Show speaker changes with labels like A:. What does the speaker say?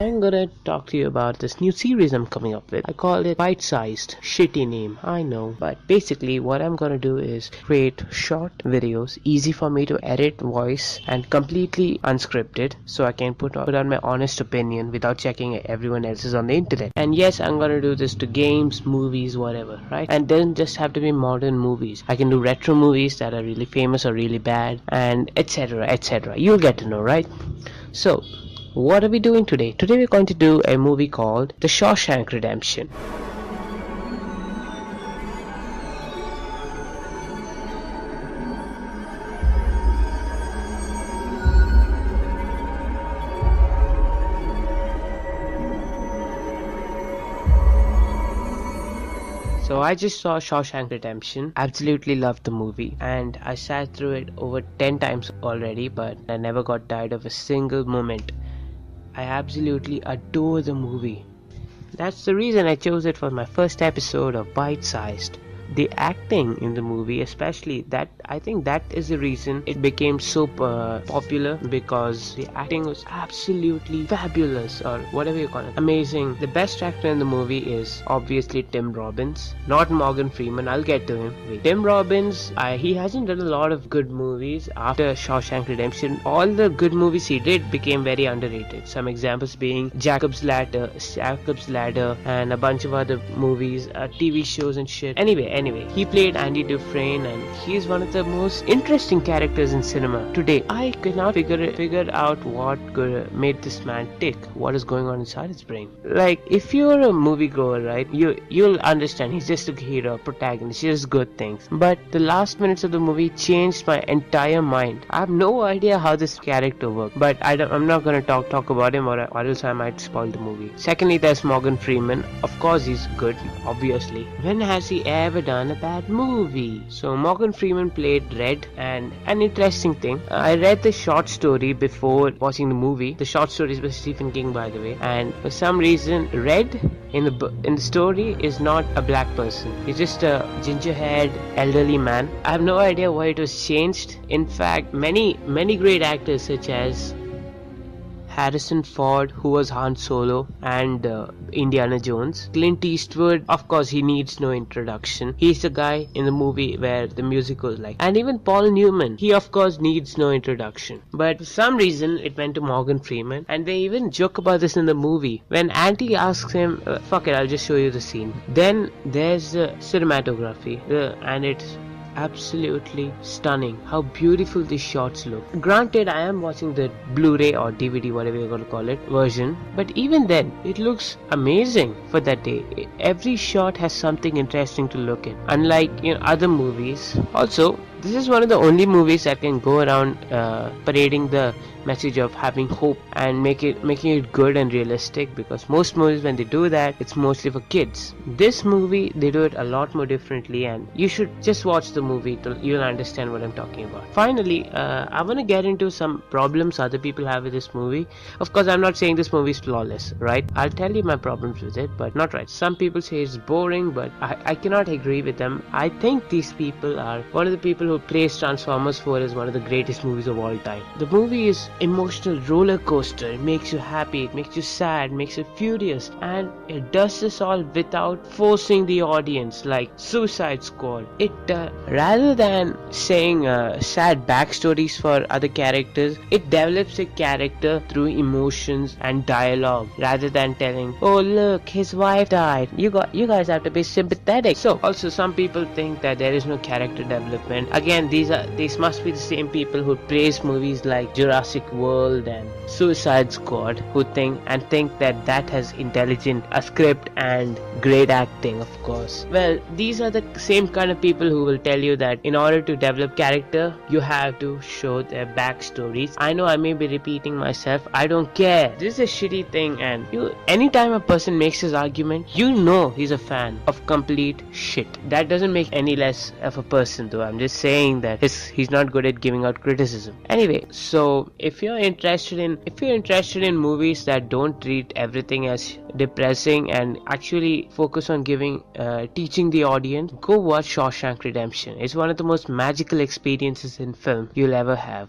A: I'm gonna talk to you about this new series I'm coming up with. I call it Bite-sized. Shitty name, I know. But basically what I'm gonna do is create short videos, easy for me to edit voice and completely unscripted, so I can put on my honest opinion without checking everyone else's on the internet. And yes, I'm gonna do this to games, movies, whatever, right? And doesn't just have to be modern movies. I can do retro movies that are really famous or really bad, and etc, etc. You'll get to know, right? So what are we doing today? Today we're going to do a movie called The Shawshank Redemption. So I just saw Shawshank Redemption, absolutely loved the movie, and I sat through it over 10 times already, but I never got tired of a single moment. I absolutely adore the movie. That's the reason I chose it for my first episode of Bite-sized. The acting in the movie, especially, that I think that is the reason it became so popular, because the acting was absolutely fabulous, or whatever you call it, amazing. The best actor in the movie is obviously Tim Robbins, not Morgan Freeman. I'll get to him. Tim Robbins, he hasn't done a lot of good movies after Shawshank Redemption. All the good movies he did became very underrated. Some examples being Jacob's Ladder, and a bunch of other movies, TV shows and shit. Anyway, he played Andy Dufresne, and he is one of the most interesting characters in cinema today. I cannot figure out what made this man tick. What is going on inside his brain? Like, if you're a moviegoer, right, you'll understand he's just a hero, protagonist, he does good things. But the last minutes of the movie changed my entire mind. I have no idea how this character worked, but I'm not gonna talk about him, or else I might spoil the movie. Secondly, there's Morgan Freeman. Of course he's good, obviously. When has he ever done a bad movie? So Morgan Freeman played Red, and an interesting thing, I read the short story before watching the movie. The short story is by Stephen King, by the way, and for some reason Red in the story is not a black person. He's just a ginger-haired elderly man. I have no idea why it was changed. In fact, many great actors such as Harrison Ford, who was Han Solo, and Indiana Jones. Clint Eastwood, of course, he needs no introduction. He's the guy in the movie where the music was like. And even Paul Newman, he of course needs no introduction. But for some reason, it went to Morgan Freeman, and they even joke about this in the movie. When Andy asks him, fuck it, I'll just show you the scene. Then there's the cinematography, and it's absolutely stunning how beautiful these shots look. Granted, I am watching the Blu-ray or DVD, whatever you're gonna call it, version, but even then it looks amazing for that day. Every shot has something interesting to look at, unlike other movies. Also, this is one of the only movies that can go around parading the message of having hope and making it good and realistic, because most movies, when they do that, it's mostly for kids. This movie, they do it a lot more differently, and you should just watch the movie till you'll understand what I'm talking about. Finally, I want to get into some problems other people have with this movie. Of course, I'm not saying this movie is flawless, right? I'll tell you my problems with it, but not right. Some people say it's boring, but I cannot agree with them. I think these people are one of the people who praise Transformers 4 as one of the greatest movies of all time. The movie is emotional roller coaster. It makes you happy, it makes you sad, it makes you furious, and it does this all without forcing the audience like Suicide Squad. It rather than saying sad backstories for other characters, it develops a character through emotions and dialogue, rather than telling, oh look, his wife died, you guys have to be sympathetic. So also, some people think that there is no character development. Again, these must be the same people who praise movies like Jurassic World and Suicide Squad, who think that has intelligent script and great acting, of course. Well, these are the same kind of people who will tell you that in order to develop character, you have to show their backstories. I know I may be repeating myself, I don't care. This is a shitty thing, and anytime a person makes his argument, he's a fan of complete shit. That doesn't make any less of a person, though. I'm just saying that he's not good at giving out criticism. Anyway, so if you're interested in movies that don't treat everything as depressing and actually focus on teaching the audience, go watch Shawshank Redemption. It's one of the most magical experiences in film you'll ever have.